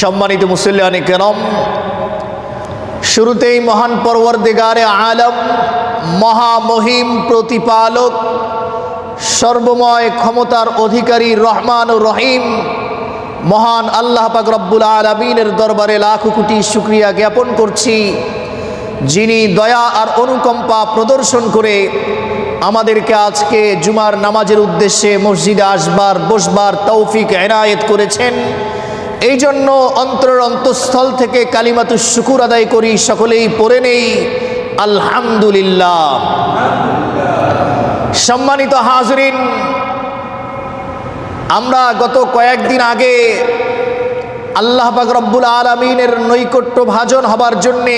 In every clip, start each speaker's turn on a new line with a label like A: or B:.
A: সম্মানিত মুসল্লিয়ানে কেরাম, শুরুতেই মহান পরওয়ারদিগারে আলম, মহামহিম প্রতিপালক, সর্বময় ক্ষমতার অধিকারী রহমান ও রহিম মহান আল্লাহ পাক রব্বুল আলামিনের দরবারে লাখ কোটি শুকরিয়া জ্ঞাপন করছি, যিনি দয়া আর অনুকম্পা প্রদর্শন করে আমাদেরকে আজকে জুমার নামাজের উদ্দেশ্যে মসজিদে আসবার বসবার তৌফিক এনায়েত করেছেন। এই জন্য অন্তরের অন্তঃস্থল থেকে কালিমাতুশ শুকুর আদায় করি। সকলেই পড়ে নেই আলহামদুলিল্লাহ। সম্মানিত হাজরিন, আমরা গত কয়েকদিন আগে আল্লাহ পাক রব্বুল আলামিনের নৈকট্য ভাজন হবার জন্যে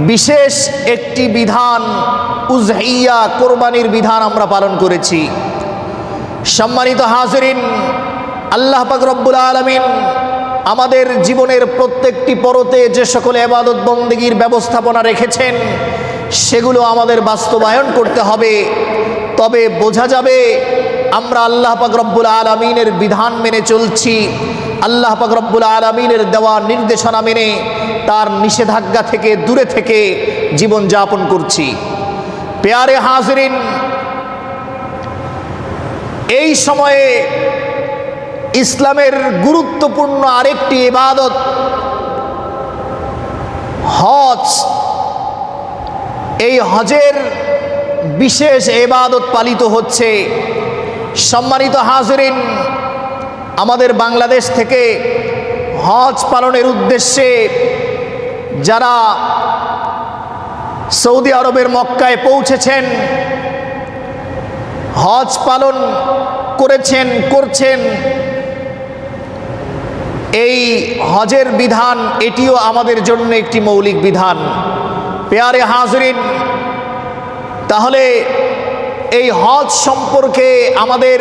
A: বিশেষ একটি বিধান, উজহিয়া কোরবানির বিধান আমরা পালন করেছি। সম্মানিত হাজরিন, আল্লাহ পাক রব্বুল আলামিন আমাদের জীবনের প্রত্যেকটি পরতে যে সকল ইবাদত বন্দেগীর ব্যবস্থাপনা রেখেছেন সেগুলো আমাদের বাস্তবায়ন করতে হবে। তবে বোঝা যাবে আমরা আল্লাহ পাক রব্বুল আলামিনের বিধান মেনে চলছি, আল্লাহ পাক রব্বুল আলামিনের দেওয়া নির্দেশনা মেনে তার নিষেধাজ্ঞা থেকে দূরে থেকে জীবন যাপন করছি। পেয়ারে হাজরিন, এই সময়ে ইসলামের গুরুত্বপূর্ণ আরেকটি ইবাদত হজ, এই হজের বিশেষ ইবাদত পালিত হচ্ছে। সম্মানিত হাজরিন, আমাদের বাংলাদেশ থেকে হজ পালনের উদ্দেশ্যে যারা সৌদি আরবের মক্কায় পৌঁছেছেন, হজ পালন করেছেন, করছেন, এই হজের বিধান এটিও আমাদের জন্য একটি মৌলিক বিধান। পেয়ারে হাজরিন, তাহলে এই হজ সম্পর্কে আমাদের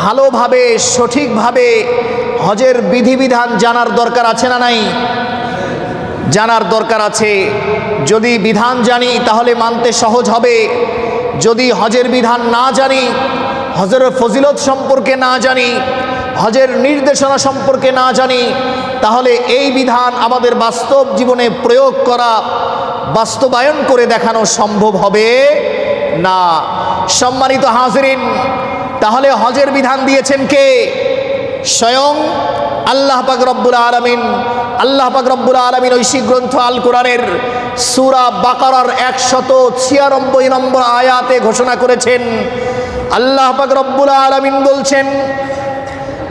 A: ভালোভাবে সঠিকভাবে হজের বিধিবিধান জানার দরকার আছে না নাই? জানার দরকার আছে। যদি বিধান জানি তাহলে মানতে সহজ হবে। যদি হজের বিধান না জানি, হজের ফজিলত সম্পর্কে না জানি, হজের নির্দেশনা সম্পর্কে না জানি, তাহলে এই বিধান আমাদের বাস্তব জীবনে প্রয়োগ করা, বাস্তবায়ন করে দেখানো সম্ভব হবে না। সম্মানিত হাজরিন, তাহলে হজের বিধান দিয়েছেন কে? স্বয়ং আল্লাহ পাক রব্বুল আলামিন। আল্লাহ পাক রব্বুল আলামিন ঐশী গ্রন্থ আল কোরআনের সূরা বাকারার 196 নম্বর আয়াতে ঘোষণা করেছেন, আল্লাহ পাক রব্বুল আলামিন বলছেন,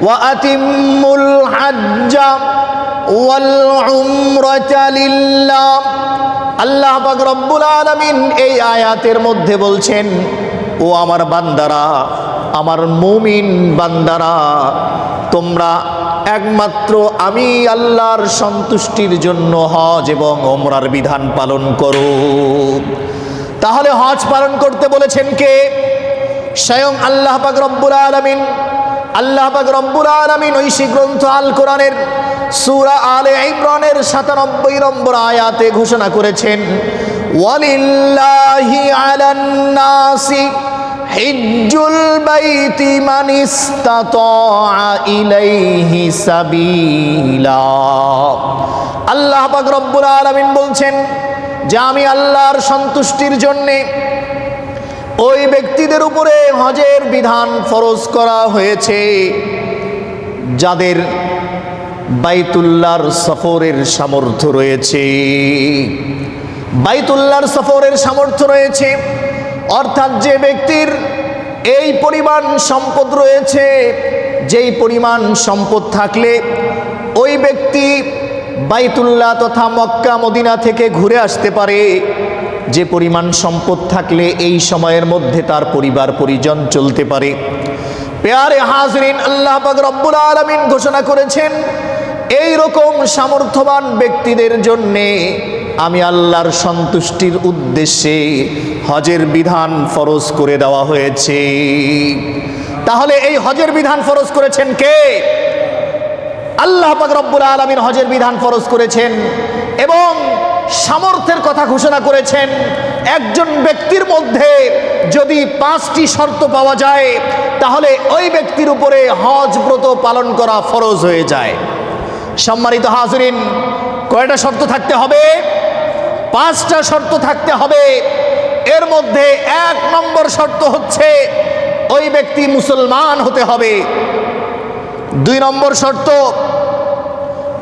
A: ওয়া আতিম্মুল হাজ্জা ওয়াল উমরাতা লিল্লাহ। আল্লাহ পাক রব্বুল আলামিন এই আয়াতের মধ্যে বলছেন, ও আমার বান্দারা, আমার মুমিন বান্দারা, তোমরা একমাত্র আমি আল্লাহর সন্তুষ্টির জন্য হজ এবং ওমরার বিধান পালন করো। তাহলে হজ পালন করতে বলেছেন কে? স্বয়ং আল্লাহ পাক রব্বুল আলামিন। আল্লাহ পাক রব্বুল আলামিন ঐশী গ্রন্থ আল কোরআনের সূরা আলে ইমরানের 97 নম্বর আয়াতে ঘোষণা করেছেন, ওয়ালিল্লাহি আলান নাসি হিজ্জুল বাইতি মান ইসতাতা ইলাইহি সাবিলা। আল্লাহ পাক রব্বুল আলামিন বলছেন যে আমি আল্লাহর সন্তুষ্টির জন্যে ওই ব্যক্তিদের উপরে হজের বিধান ফরজ করা হয়েছে যাদের বাইতুল্লাহর সফরের সামর্থ্য রয়েছে। বাইতুল্লাহর সফরের সামর্থ্য রয়েছে অর্থাৎ যে ব্যক্তির এই পরিমাণ সম্পদ রয়েছে, যেই পরিমাণ সম্পদ থাকলে ওই ব্যক্তি বাইতুল্লাহ তথা মক্কা মদিনা থেকে ঘুরে আসতে পারে, যে পরিমাণ সম্পদ থাকলে এই সময়ের মধ্যে তার পরিবার পরিজন চলতে পারে। পেয়ারে হাজরিন, আল্লাহ পাক রব্বুল আলামিন ঘোষণা করেছেন এই রকম সামর্থ্যবান ব্যক্তিদের জন্যে আমি আল্লাহর সন্তুষ্টির উদ্দেশ্যে হজের বিধান ফরজ করে দেওয়া হয়েছে। তাহলে এই হজের বিধান ফরজ করেছেন কে? আল্লাহ পাক রব্বুল আলামিন হজের বিধান ফরজ করেছেন এবং সামর্থ্যের কথা ঘোষণা করেছেন। একজন ব্যক্তির মধ্যে যদি 5টি শর্ত পাওয়া যায় তাহলে ওই ব্যক্তির উপরে হজ ব্রত পালন করা ফরজ হয়ে যায়। সম্মানিত হাজরিন, কয়টা শর্ত থাকতে হবে? 5টা শর্ত থাকতে হবে। এর মধ্যে 1 নম্বর শর্ত হচ্ছে ওই ব্যক্তি মুসলমান হতে হবে। 2 নম্বর শর্ত,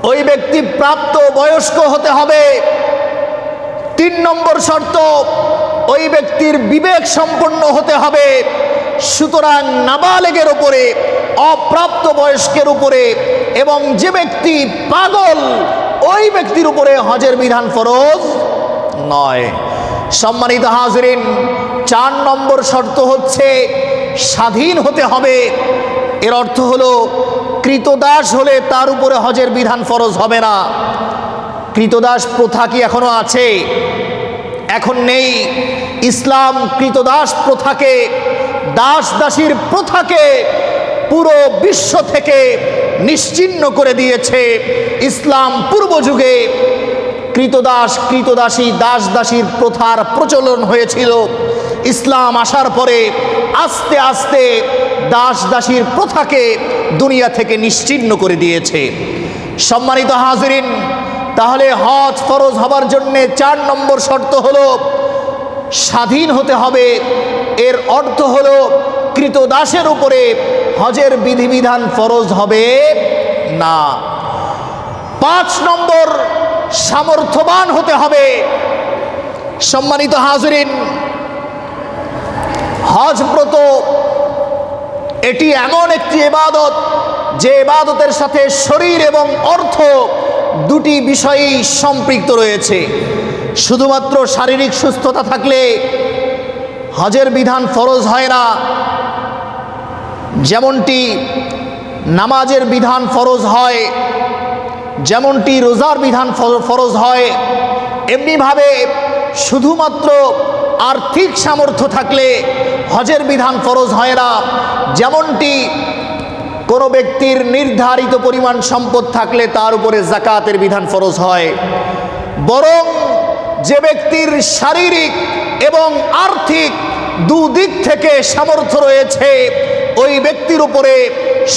A: ওই ব্যক্তি প্রাপ্ত বয়স্ক হতে হবে। 3 নম্বর শর্ত, ওই ব্যক্তির বিবেক সম্পন্ন হতে হবে। সুতরাং নাবালেগের উপরে, অপ্রাপ্ত বয়স্কের উপরে এবং যে ব্যক্তি পাগল ওই ব্যক্তির উপরে হজের বিধান ফরজ নয়। সম্মানিত হাজরিন, 4 নম্বর শর্ত হচ্ছে স্বাধীন হতে হবে। এর অর্থ হলো কৃতদাস হলে তার উপরে হজের বিধান ফরজ হবে না। কৃতদাস প্রথা কি এখনো আছে? এখন নেই। ইসলাম কৃতদাস প্রথাকে, দাস দাসীর প্রথাকে পুরো বিশ্ব থেকে নিশ্চিহ্ন করে দিয়েছে। ইসলাম পূর্ব যুগে কৃতদাস, কৃতদাসী, দাস দাসীর প্রথার প্রচলন হয়েছিল। ইসলাম আসার পরে আস্তে আস্তে দাস দাসীর প্রথাকে দুনিয়া থেকে নিশ্চিহ্ন করে দিয়েছে। সম্মানিত হাজরিন, তাহলে হজ ফরজ হবার জন্যে 4 নম্বর শর্ত হলো স্বাধীন হতে হবে। এর অর্থ হলো কৃতদাসের উপরে হজের বিধিবিধান ফরজ হবে না। 5 নম্বর, সামর্থ্যবান হতে হবে। সম্মানিত হাজরিন, হজ ব্রত এটি এমন একটি ইবাদত যে ইবাদতের সাথে শরীর এবং অর্থ দুটি বিষয়ই সম্পৃক্ত রয়েছে। শুধুমাত্র শারীরিক সুস্থতা থাকলে হজের বিধান ফরজ হয় না। যেমনটি নামাজের বিধান ফরজ হয়, যেমনটি রোজার বিধান ফরজ হয়, এমনিভাবে শুধুমাত্র আর্থিক সামর্থ্য থাকলে হজের বিধান ফরজ হয় না। যেমনটি কোনো ব্যক্তির নির্ধারিত পরিমাণ সম্পদ থাকলে তার উপরে যাকাতের বিধান ফরজ হয়, বরং যে ব্যক্তির শারীরিক এবং আর্থিক দুদিক থেকে সামর্থ্য রয়েছে ওই ব্যক্তির উপরে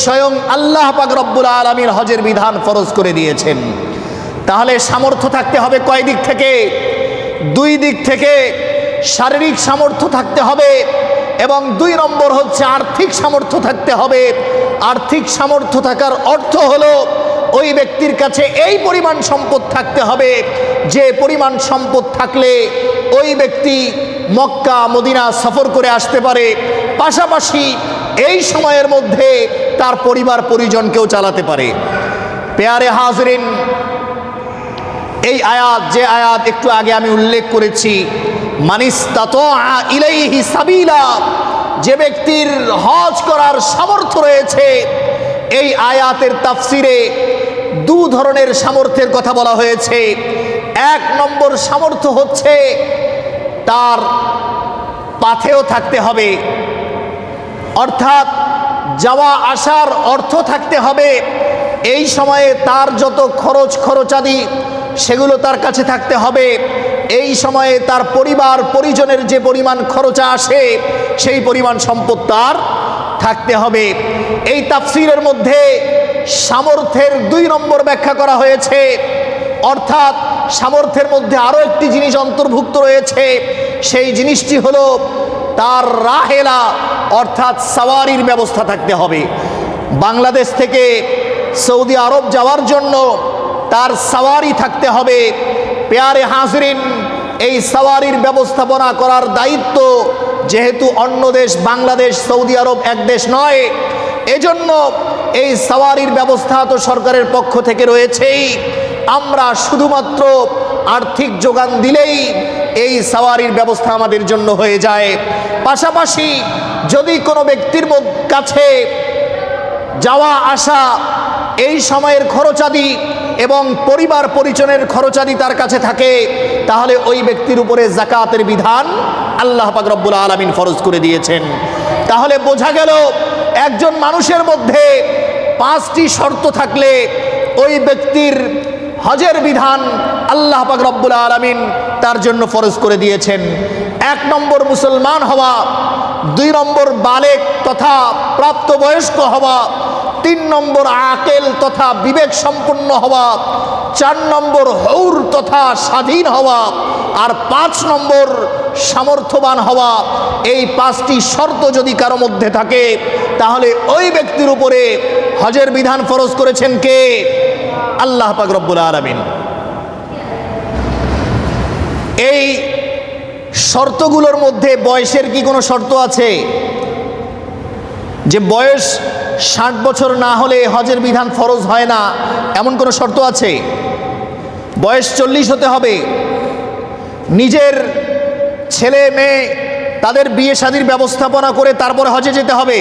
A: স্বয়ং আল্লাহ পাক রব্বুল আলামিন হজের বিধান ফরজ করে দিয়েছেন। তাহলে সামর্থ্য থাকতে হবে কয় দিক থেকে? 2 দিক থেকে। শারীরিক সামর্থ্য থাকতে হবে এবং 2 নম্বর হচ্ছে আর্থিক সামর্থ্য থাকতে হবে। আর্থিক সামর্থ্য থাকার অর্থ হলো ওই ব্যক্তির কাছে এই পরিমাণ সম্পদ থাকতে হবে যে পরিমাণ সম্পদ থাকলে ওই ব্যক্তি মক্কা মদিনা সফর করে আসতে পারে, পাশাপাশি এই সময়ের মধ্যে তার পরিবার পরিজনকেও চালাতে পারে। পেয়ারে হাজরিন, এই আয়াত, যে আয়াত একটু আগে আমি উল্লেখ করেছি, মানিস্তাতা ইলাইহি সাবিলা, যে ব্যক্তির হজ করার সামর্থ্য রয়েছে, এই আয়াতের তাফসিরে 2 ধরনের সামর্থ্যের কথা বলা হয়েছে। 1 নম্বর সামর্থ্য হচ্ছে তার পাথেও থাকতে হবে, অর্থাৎ যাওয়া আসার অর্থ থাকতে হবে। এই সময়ে তার যত খরচাদি সেগুলো তার কাছে থাকতে হবে। এই সময়ে তার পরিবার পরিজনের যে পরিমাণ খরচা আসে সেই পরিমাণ সম্পদ তার থাকতে হবে। এই তাফসিরের মধ্যে সামর্থ্যের 2 নম্বর ব্যাখ্যা করা হয়েছে, অর্থাৎ সামর্থ্যের মধ্যে আরও একটি জিনিস অন্তর্ভুক্ত রয়েছে। সেই জিনিসটি হলো তার রাহেলা, অর্থাৎ সাওয়ারির ব্যবস্থা থাকতে হবে। বাংলাদেশ থেকে সৌদি আরব যাওয়ার জন্য তার সাওয়ারি থাকতে হবে। পেয়ারে হাজরিন, এই সাওয়ারির ব্যবস্থাপনা করার দায়িত্ব যেহেতু অন্য দেশ, বাংলাদেশ সৌদি আরব এক দেশ নয়, এজন্য এই সাওয়ারির ব্যবস্থা তো সরকারের পক্ষ থেকে রয়েছেই। আমরা শুধুমাত্র আর্থিক যোগান দিলেই এই সাওয়ারির ব্যবস্থা আমাদের জন্য হয়ে যায়। পাশাপাশি যদি কোনো ব্যক্তির কাছে যাওয়া আসা এই সময়ের খরচাদি এবং পরিবার পরিজনের খরচাদি তার কাছে থাকে, তাহলে ওই ব্যক্তির উপরে যাকাতের বিধান আল্লাহ পাক রব্বুল আলামিন ফরজ করে দিয়েছেন। তাহলে বোঝা গেল একজন মানুষের মধ্যে 5টি শর্ত থাকলে ওই ব্যক্তির হজের বিধান আল্লাহ পাক রব্বুল আলামিন তার জন্য ফরজ করে দিয়েছেন। 1 নম্বর মুসলমান হওয়া, 2 নম্বর বালেগ তথা প্রাপ্তবয়স্ক হওয়া, 3 নম্বর আকেল তথা বিবেক সম্পন্ন হওয়া, 4 নম্বর হৌর তথা স্বাধীন হওয়া, আর 5 নম্বর সামর্থ্যবান হওয়া। এই 5টি শর্ত যদি কারো মধ্যে থাকে তাহলে ওই ব্যক্তির উপরে হজের বিধান ফরজ করেছেন কে? আল্লাহ পাক রব্বুল আলামিন। এই শর্তগুলোর মধ্যে বয়সের কি কোনো শর্ত আছে? যে বয়স 60 বছর না হলে হজের বিধান ফরজ হয় না, এমন কোনো শর্ত আছে? বয়স 40 হতে হবে, নিজের ছেলে মেয়ে তাদের বিয়ে শাদীর ব্যবস্থাপনা করে তারপরে হজে যেতে হবে,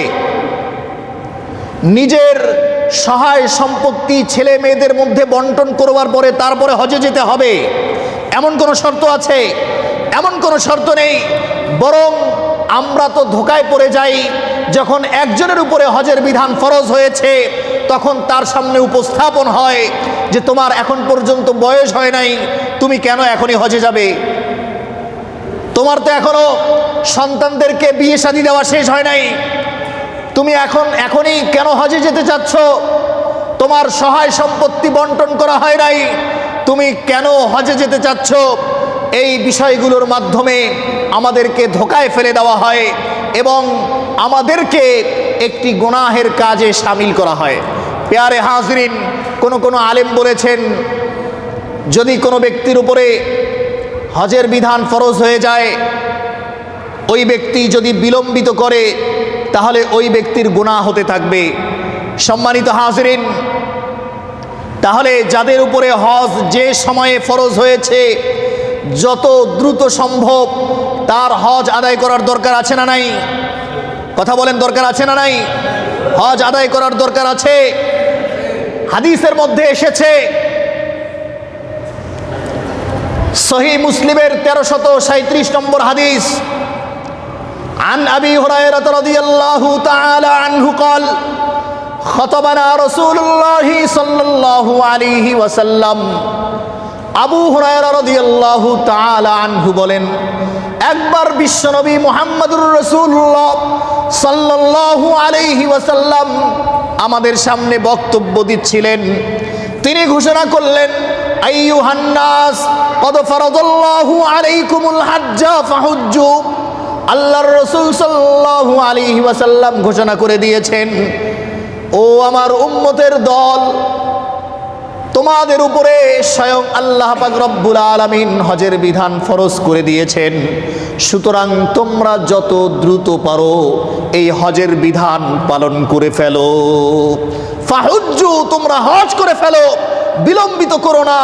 A: নিজের সহায় সম্পত্তি ছেলে মেয়েদের মধ্যে বন্টন করবার পরে তারপরে হজে যেতে হবে, এমন কোনো শর্ত আছে? এমন কোনো শর্ত নেই। বরং আমরা তো ধোকায় পড়ে যাই, যখন একজনের উপরে হজের বিধান ফরজ হয়েছে তখন তার সামনে উপস্থাপন হয় যে তোমার এখন পর্যন্ত বয়স হয় নাই, তুমি কেন এখনই হজে যাবে? তোমার তো এখনো সন্তানদেরকে বিয়ে শাদী দেওয়া শেষ হয় নাই, তুমি এখনই কেন হজে যেতে চাচ্ছ? তোমার সহায় সম্পত্তি বন্টন করা হয় নাই, তুমি কেন হজে যেতে চাচ্ছ? এই বিষয়গুলোর মাধ্যমে আমাদেরকে ধোকায় ফেলে দেওয়া হয় এবং আমাদেরকে একটি গুনাহের কাজে শামিল করা হয়। প্যারে হাজরিন, কোনো আলেম বলেছেন যদি কোনো ব্যক্তির উপরে হজের বিধান ফরজ হয়ে যায়, ওই ব্যক্তি যদি বিলম্বিত করে তাহলে ওই ব্যক্তির গুনাহ হতে থাকবে। সম্মানিত হাজরিন, তাহলে যাদের উপরে হজ যে সময়ে ফরজ হয়েছে যত দ্রুত সম্ভব তার হজ আদায় করার দরকার আছে না নাই? কথা বলেন, দরকার আছে না নাই? হজ আদায় করার দরকার আছে। হাদিসের মধ্যে এসেছে, সহিহ মুসলিমের 1337 নম্বর হাদিস, عن أبي هريرة رضي الله تعالى عنه قال خطبنا رسول الله صلى الله عليه وسلم। আবু হুরায়রা রাদিয়াল্লাহু তাআলা আনহু বলেন, একবার বিশ্বনবী মুহাম্মদুর রাসূলুল্লাহ সাল্লাল্লাহু আলাইহি ওয়াসাল্লাম আমাদের সামনে বক্তব্য দিচ্ছিলেন। তিনি ঘোষণা করলেন, আইয়ুহান নাস ক্বাদ ফারাদাল্লাহু আলাইকুমুল হাজ্জা ফাহুজ্জু। আল্লাহর রাসূল সাল্লাল্লাহু আলাইহি ওয়াসাল্লাম ঘোষণা করে দিয়েছেন, ও আমার উম্মতের দল, তোমাদের উপরে স্বয়ং আল্লাহ পাক রব্বুল আলামিন হজের বিধান ফরজ করে দিয়েছেন, সুতরাং তোমরা যত দ্রুত পারো এই হজের বিধান পালন করে ফেলো। ফাহুজ্জু, তোমরা হজ করে ফেলো, বিলম্বিত করো না।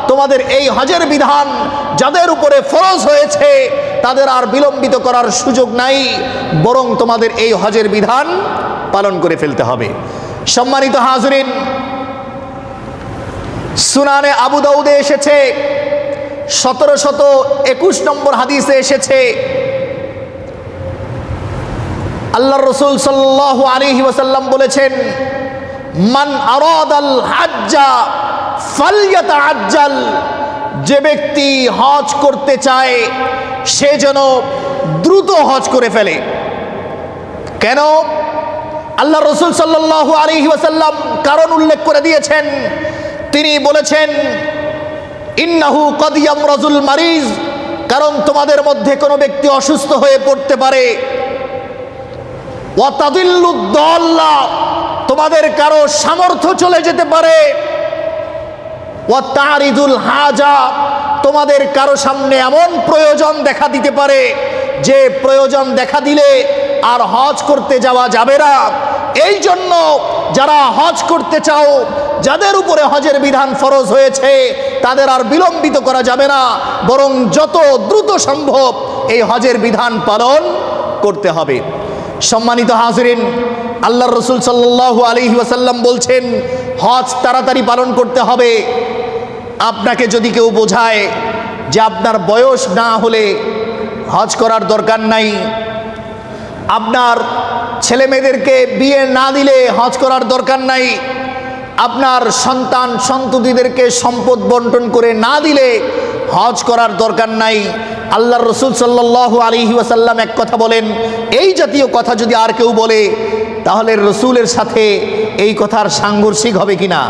A: তোমাদের এই হজের বিধান যাদের উপরে ফরজ হয়েছে তাদের আর বিলম্বিত করার সুযোগ নাই, বরং তোমাদের এই হজের বিধান পালন করে ফেলতে হবে। সম্মানিত হাজরিন, সুনানে আবু দাউদে এসেছে 1721 নম্বর হাদিসে এসেছে, আল্লাহর রাসূল সাল্লাল্লাহু আলাইহি ওয়াসাল্লাম বলেছেন, মান আরাদাল হাজ্জা ফালইয়াতাআজ্জাল। যে ব্যক্তি হজ করতে চায় সে যেন দ্রুত হজ করে ফেলে। কেন? আল্লাহ রাসূল সাল্লাল্লাহু আলাইহি ওয়াসাল্লাম কারণ উল্লেখ করে দিয়েছেন। তিনি বলেছেন, ইন্নাহু ক্বাদ ইয়ামরাজুল মারিজ, কারণ তোমাদের মধ্যে কোনো ব্যক্তি অসুস্থ হয়ে পড়তে পারে। ওয়া তাদিল্লুদ দাল্লা, তোমাদের কারো সামর্থ্য চলে যেতে পারে। ওয়া তারিদুল হাজা, তোমাদের কারো সামনে এমন প্রয়োজন দেখা দিতে পারে যে প্রয়োজন দেখা দিলে আর হজ করতে যাওয়া যাবে না। এই জন্য যারা হজ করতে চাও, যাদের উপরে হজের বিধান ফরজ হয়েছে তাদের আর বিলম্বিত করা যাবে না, বরং যত দ্রুত সম্ভব এই হজের বিধান পালন করতে হবে। সম্মানিত হাজরিন, আল্লাহর রাসূল সাল্লাল্লাহু আলাইহি ওয়াসাল্লাম বলছেন হজ তাড়াতাড়ি পালন করতে হবে। আপনাকে যদি কেউ বোঝায় যে আপনার বয়স না হলে হজ করার দরকার নাই, আপনার ছেলে মেয়েদেরকে বিয়ে না দিলে হজ করার দরকার নাই, আপনার সন্তান সন্ততিদেরকে সম্পদ বন্টন করে না দিলে হজ করার দরকার নাই, আল্লাহর রসুল সাল্লাল্লাহু আলাইহি ওয়াসাল্লাম এক কথা বলেন, এই জাতীয় কথা যদি আর কেউ বলে তাহলে রসুলের সাথে এই কথার সাংঘর্ষিক হবে কিনা?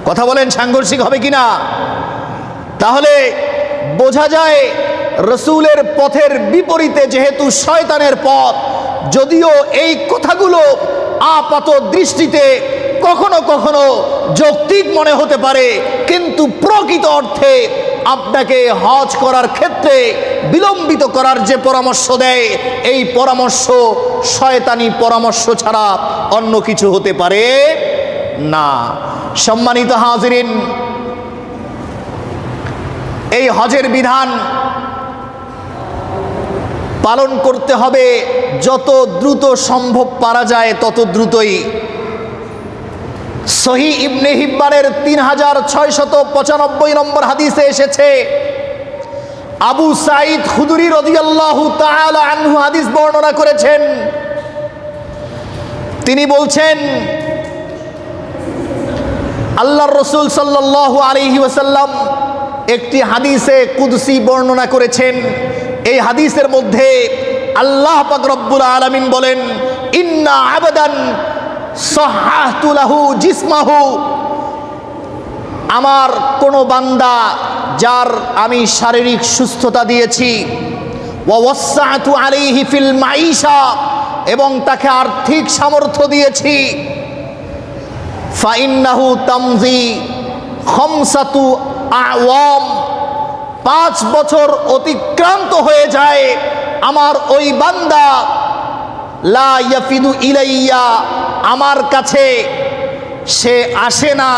A: কথা বলেন, সাংঘর্ষিক হবে কিনা? তাহলে বোঝা যায় রসুলের পথের বিপরীতে যেহেতু শয়তানের পথ, যদিও এই কথাগুলো আপাত দৃষ্টিতে কখনো কখনো যৌক্তিক মনে হতে পারে, কিন্তু প্রকৃত অর্থে আপনাকে হজ করার ক্ষেত্রে বিলম্বিত করার যে পরামর্শ দেয়, এই পরামর্শ শয়তানি পরামর্শ ছাড়া অন্য কিছু হতে পারে না। সম্মানিত হাজিরিন, এই হজের বিধান পালন করতে হবে যত দ্রুত সম্ভব পারা যায় তত দ্রুতই। সহিহ ইবনে হিব্বানের 3695 নম্বর হাদিসে এসেছে, আবু সাঈদ খুদরি রাদিয়াল্লাহু তাআলা আনহু হাদিস বর্ণনা করেছেন। তিনি বলছেন, আল্লাহর রাসূল সাল্লাল্লাহু আলাইহি ওয়াসাল্লাম একটি হাদিসে কুদসি বর্ণনা করেছেন। এই হাদিসের মধ্যে আল্লাহ পাক রব্বুল আলামিন বলেন, ইন্না আবাদান সাহাহতু লাহু জিসমাহু, আমার কোন বান্দা যার আমি শারীরিক সুস্থতা দিয়েছি, ওয়া ওয়াসসাতু আলাইহি ফিল মাঈশা, এবং তাকে আর্থিক সামর্থ্য দিয়েছি, ফাইন্নাহু তামজি খামসাতু আওয়াম, 5 বছর অতিক্রান্ত হয়ে যায়, আমার ওই বান্দা লা ইয়াফিদু ইলাইয়া, আমার কাছে সে আসে না,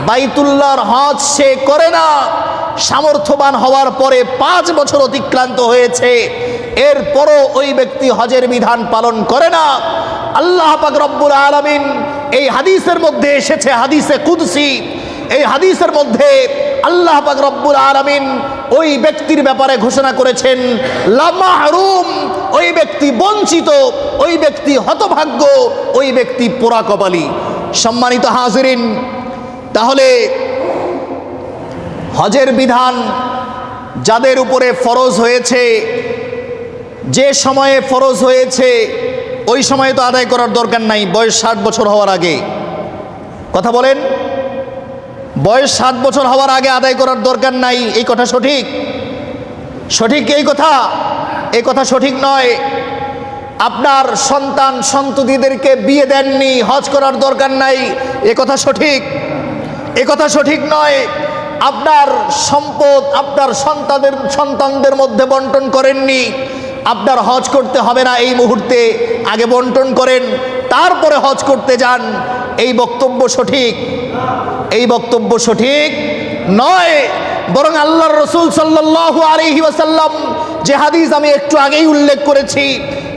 A: বাইতুল্লাহর হজ সে করে না। সামর্থ্যবান হওয়ার পরে 5 বছর অতিক্রান্ত হয়েছে, এরপরও ওই ব্যক্তি হজের বিধান পালন করে না। আল্লাহ পাক রব্বুল আলামিন এই হাদিসের মধ্যে এসেছে, হাদিসে কুদসি, এই হাদিসের মধ্যে আল্লাহ পাক রব্বুল আলামিন ওই ব্যক্তির ব্যাপারে ঘোষণা করেছেন লা মাহরুম, ওই ব্যক্তি বঞ্চিত, ওই ব্যক্তি হতভাগ্য, ওই ব্যক্তি পোড়া কপালী। সম্মানিত হাজিরিন, তাহলে হজের বিধান যাদের উপরে ফরজ হয়েছে, যে সময়ে ফরজ হয়েছে ওই সময়ে তো আদায় করার দরকার নাই, বয়স 60 বছর হওয়ার আগে। কথা বলেন, বয়স 60 বছর হওয়ার আগে আদায় করার দরকার নাই, এই কথা সঠিক? সঠিক এই কথা? এই কথা সঠিক নয়। আপনার সন্তান সন্ততিদেরকে বিয়ে দেননি, হজ করার দরকার নাই, এ কথা সঠিক? এ কথা সঠিক নয়। আপনার সম্পদ আপনার সন্তানদের মধ্যে বন্টন করেননি, আপনার হজ করতে হবে না এই মুহূর্তে, আগে বন্টন করেন তারপরে হজ করতে যান, এই বক্তব্য সঠিক? এই বক্তব্য সঠিক নয়। বরং আল্লাহর রাসূল সাল্লাল্লাহু আলাইহি ওয়াসাল্লাম যে হাদিস আমি একটু আগেই উল্লেখ করেছি,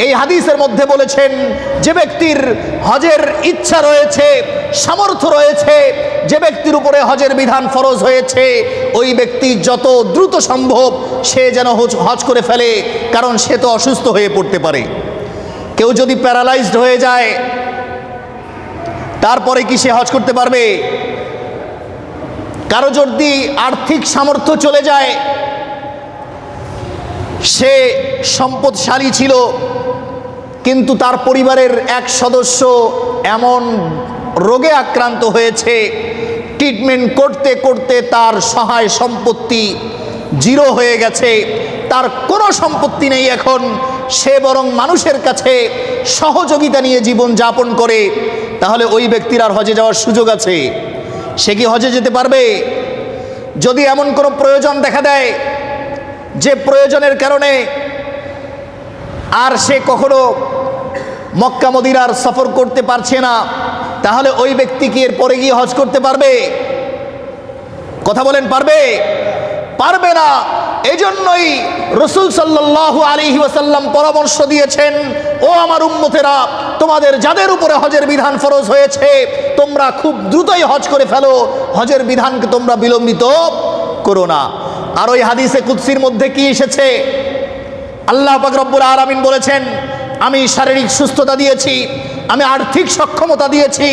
A: এই হাদিসের মধ্যে বলেছেন, যে ব্যক্তির হজের ইচ্ছা রয়েছে, সামর্থ্য রয়েছে, যে ব্যক্তির উপরে হজের বিধান ফরজ হয়েছে, ওই ব্যক্তি যত দ্রুত সম্ভব সে যেন হজ করে ফেলে, কারণ সে তো অসুস্থ হয়ে পড়তে পারে। কেউ যদি প্যারালাইজড হয়ে যায় তারপরে কি সে হজ করতে পারবে? কারো যদি আর্থিক সামর্থ্য চলে যায়, সে সম্পদশালী ছিল কিন্তু তার পরিবারের এক সদস্য এমন রোগে আক্রান্ত হয়েছে, ট্রিটমেন্ট করতে করতে তার সহায় সম্পত্তি জিরো হয়ে গেছে, তার কোনো সম্পত্তি নেই এখন, সে বরং মানুষের কাছে সহযোগিতা নিয়ে জীবন যাপন করে, তাহলে ওই ব্যক্তির আর হজে যাওয়ার সুযোগ আছে? সে কি হজে যেতে পারবে? যদি এমন কোনো প্রয়োজন দেখা দেয় যে প্রয়োজনের কারণে আর সে কখনো মক্কা মদিনার সফর করতে পারছে না, তাহলে ওই ব্যক্তি কি এর পরে গিয়ে হজ করতে পারবে? কথা বলেন, পারবে? পারবে না। এজন্যই রাসূল সাল্লাল্লাহু আলাইহি ওয়াসাল্লাম পরামর্শ দিয়েছেন, ও আমার উম্মতেরা, তোমাদের যাদের উপরে হজের বিধান ফরজ হয়েছে তোমরা খুব দ্রুতই হজ করে ফেলো, হজের বিধানকে তোমরা বিলম্বিত করো না। আর ওই হাদিসে কুদসির মধ্যে কি এসেছে? আল্লাহ পাক রব্বুল আলামিন বলেছেন, আমি শারীরিক সুস্থতা দিয়েছি, আমি আর্থিক সক্ষমতা দিয়েছি,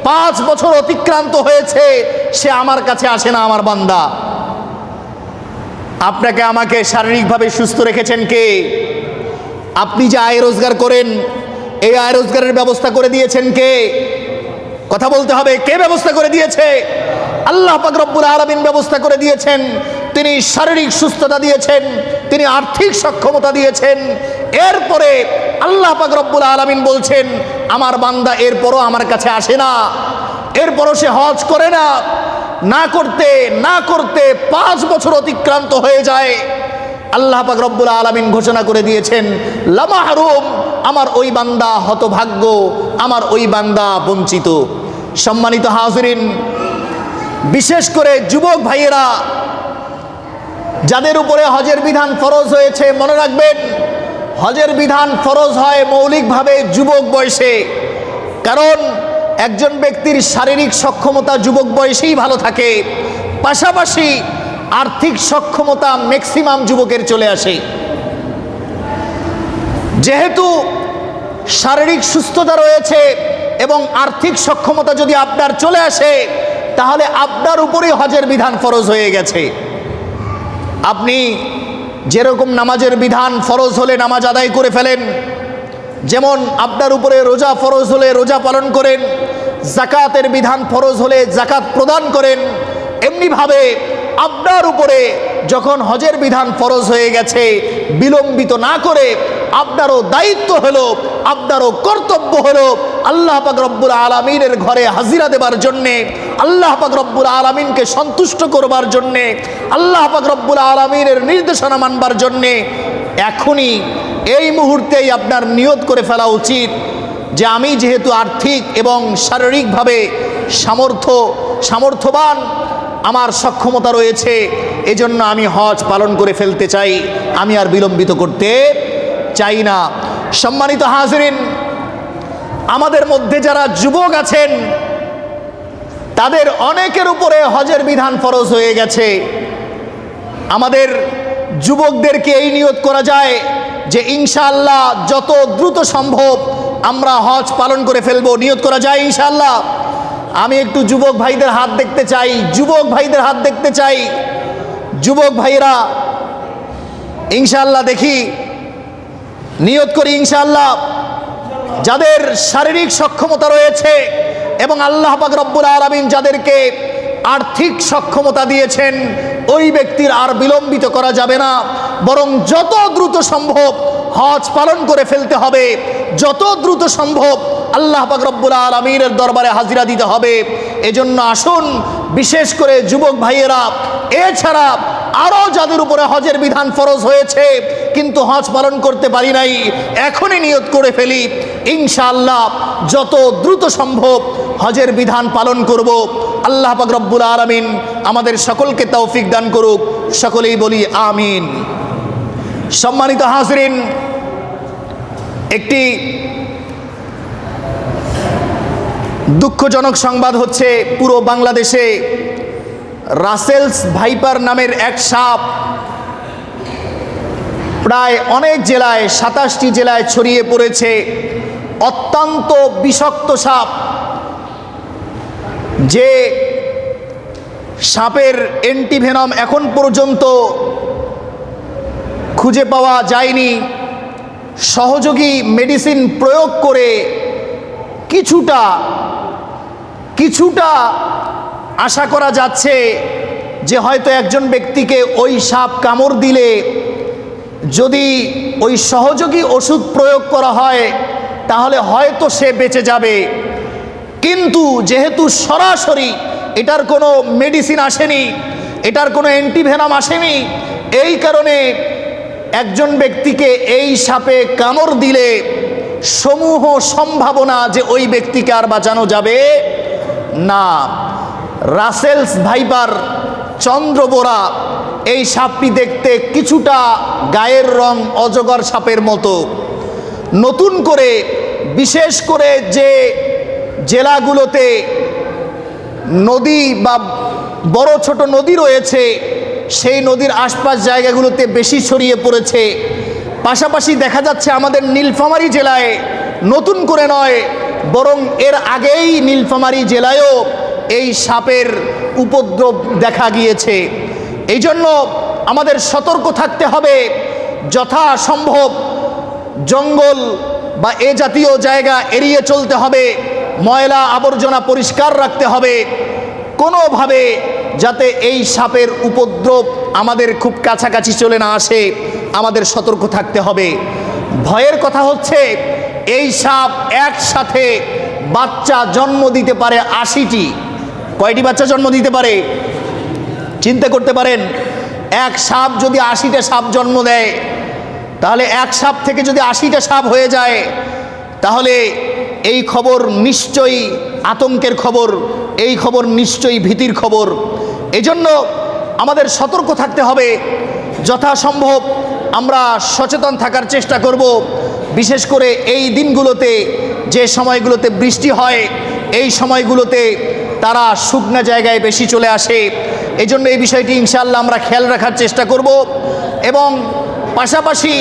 A: 5 বছর অতিক্রান্ত হয়েছে, সে আমার কাছে আসে না আমার বান্দা। আপনাকে আমাকে শারীরিকভাবে সুস্থ রেখেছেন কে? আপনি যে আয় রোজগার করেন, এই আয় রোজগারের ব্যবস্থা করে দিয়েছেন কে? কথা বলতে হবে, কে ব্যবস্থা করে দিয়েছে? আল্লাহ পাক রব্বুল আলামিন ব্যবস্থা করে দিয়েছেন। তিনি শারীরিক সুস্থতা দিয়েছেন, তিনি আর্থিক সক্ষমতা দিয়েছেন। এরপরে আল্লাহ পাক রব্বুল আলামিন বলছেন, আমার বান্দা এরপরও আমার কাছে আসে না, এরপরও সে হজ করে না। না করতে না করতে 5 বছর অতিক্রান্ত হয়ে যায়। আল্লাহ পাক রব্বুল আলামিন ঘোষণা করে দিয়েছেন, লামাহরুম, আমার ওই বান্দা হতভাগ্য, আমার ওই বান্দা বঞ্চিত। সম্মানিত হাজিরিন, বিশেষ করে যুবক ভাইয়েরা যাদের উপরে হজের বিধান ফরজ হয়েছে, মনে রাখবেন হজের বিধান ফরজ হয় মৌলিকভাবে যুবক বয়সে। কারণ একজন ব্যক্তির শারীরিক সক্ষমতা যুবক বয়সেই ভালো থাকে, পাশাপাশি আর্থিক সক্ষমতা ম্যাক্সিমাম যুবকের চলে আসে। যেহেতু শারীরিক সুস্থতা রয়েছে এবং আর্থিক সক্ষমতা যদি আপনার চলে আসে, তাহলে আপনার উপরেই হজের বিধান ফরজ হয়ে গেছে। আপনি যেরকম নামাজের বিধান ফরজ হলে নামাজ আদায় করে ফেলেন, যেমন আপনার উপরে রোজা ফরজ হলে রোজা পালন করেন, যাকাতের বিধান ফরজ হলে যাকাত প্রদান করেন, এমনিভাবে আপনার উপরে যখন হজের বিধান ফরজ হয়ে গেছে, বিলম্বিত না করে আপনারও দায়িত্ব হলো, আপনারও কর্তব্য হলো আল্লাহ পাক রব্বুল আলামিনের ঘরে হাজিরা দেবার জন্যে, আল্লাহ পাক রব্বুল আলামিনকে সন্তুষ্ট করবার জন্যে, আল্লাহ পাক রব্বুল আলামিনের নির্দেশনা মানবার জন্যে এখনই এই মুহূর্তেই আপনার নিয়ত করে ফেলা উচিত যে আমি যেহেতু আর্থিক এবং শারীরিকভাবে সামর্থ্যবান, আমার সক্ষমতা রয়েছে, এজন্য আমি হজ পালন করে ফেলতে চাই, আমি আর বিলম্বিত করতে চাই না। সম্মানিত হাজিরিন, আমাদের মধ্যে যারা যুবক আছেন তাদের অনেকের উপরে হজের বিধান ফরজ হয়ে গেছে। আমাদের যুবকদেরকে এই নিয়ত করা যায় যে ইনশাআল্লাহ যত দ্রুত সম্ভব আমরা হজ পালন করে ফেলবো। নিয়ত করা যায় ইনশাআল্লাহ। আমি একটু যুবক ভাইদের হাত দেখতে চাই, যুবক ভাইদের হাত দেখতে চাই। যুবক ভাইরা ইনশাআল্লাহ দেখি, নিয়ত করি ইনশাআল্লাহ। যাদের শারীরিক সক্ষমতা রয়েছে এবং আল্লাহ পাক রব্বুল আলামিন যাদেরকে আর্থিক সক্ষমতা দিয়েছেন, ওই ব্যক্তির আর বিলম্বিত করা যাবে না, বরং যত দ্রুত সম্ভব হজ পালন করে ফেলতে হবে, যত দ্রুত সম্ভব আল্লাহ পাক রব্বুল আলামিনের দরবারে হাজিরা দিতে হবে। এজন্য আসুন, বিশেষ করে যুবক ভাইয়েরা, এছাড়া আরও যাদের উপরে হজের বিধান ফরজ হয়েছে কিন্তু হজ পালন করতে পারি নাই, এখনই নিয়ত করে ফেলি ইনশাআল্লাহ যত দ্রুত সম্ভব হজের বিধান পালন করব। আল্লাহ পাক রব্বুল আলামিন আমাদের সকলকে তৌফিক দান করুক, সকলেই বলি আমিন। সম্মানিত হাজিরিন, একটি দুঃখজনক সংবাদ হচ্ছে, পুরো বাংলাদেশে রাসেলস ভাইপার নামের এক সাপ প্রায় অনেক জেলায়, 27টি জেলায় ছড়িয়ে পড়েছে। অত্যন্ত বিষাক্ত সাপ, যে সাপের অ্যান্টিভেনম এখন পর্যন্ত খুঁজে পাওয়া যায়নি। সহযোগী মেডিসিন প্রয়োগ করে কিছুটা আশা করা যাচ্ছে যে হয়তো একজন ব্যক্তিকে ওই সাপ কামড় দিলে যদি ওই সহযোগী ওষুধ প্রয়োগ করা হয় তাহলে হয়তো সে বেঁচে যাবে। কিন্তু যেহেতু সরাসরি এটার কোনো মেডিসিন আসেনি, এটার কোনো অ্যান্টিভেনম আসেনি, এই কারণে একজন ব্যক্তিকে এই সাপে কামড় দিলে সমূহ সম্ভাবনা যে ওই ব্যক্তিকে আর বাঁচানো যাবে না। রাসেলস ভাইপার চন্দ্রবোরা, এই সাপটি দেখতে কিছুটা গায়ের রং অজগর সাপের মতো। নতুন করে বিশেষ করে যে জেলাগুলোতে নদী বা বড় ছোট নদী রয়েছে, সেই নদীর আশপাশ জায়গাগুলোতে বেশি ছড়িয়ে পড়েছে। পাশাপাশি দেখা যাচ্ছে আমাদের নীলফামারী জেলায়, নতুন করে নয় বরং এর আগেই নীলফামারী জেলায়ও এই সাপের উপদ্রব দেখা গিয়েছে। এই জন্য আমাদের সতর্ক থাকতে হবে, যথাসম্ভব জঙ্গল বা এ জাতীয় জায়গা এড়িয়ে চলতে হবে, ময়লা আবর্জনা পরিষ্কার রাখতে হবে, কোনোভাবে যাতে এই সাপের উপদ্রব আমাদের খুব কাছাকাছি চলে না আসে আমাদের সতর্ক থাকতে হবে। ভয়ের কথা হচ্ছে এই সাপ একসাথে বাচ্চা জন্ম দিতে পারে 80টি। কয়টি বাচ্চা জন্ম দিতে পারে চিন্তা করতে পারেন? এক সাপ যদি 80টা সাপ জন্ম দেয়, তাহলে এক সাপ থেকে যদি 80টা সাপ হয়ে যায়, তাহলে এই খবর নিশ্চয়ই আতঙ্কের খবর, এই খবর নিশ্চয়ই ভীতির খবর। এজন্য আমাদের সতর্ক থাকতে হবে, যথাসম্ভব আমরা সচেতন থাকার চেষ্টা করব। বিশেষ করে এই দিনগুলোতে, যে সময়গুলোতে বৃষ্টি হয়, এই সময়গুলোতে তারা শুকনো জায়গায় বেশি চলে আসে। এজন্য এই বিষয়টি ইনশাআল্লাহ আমরা খেয়াল রাখার চেষ্টা করব এবং পাশাপাশি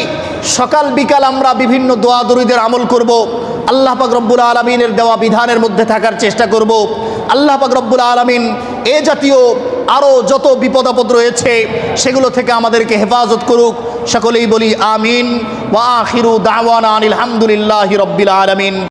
A: সকাল বিকাল আমরা বিভিন্ন দোয়া দরুদের আমল করব। আল্লাহ পাক রব্বুল আলামিনের দেওয়া বিধানের মধ্যে থাকার চেষ্টা করব। আল্লাহ পাক রব্বুল আলামিন এ জাতীয় আরও যত বিপদ আপদ রয়েছে সেগুলো থেকে আমাদেরকে হেফাজত করুক। সকলেই বলি আমিন। ওয়া আখিরু দাওয়ানা আনিল হামদুলিল্লাহি রাব্বিল আলামিন।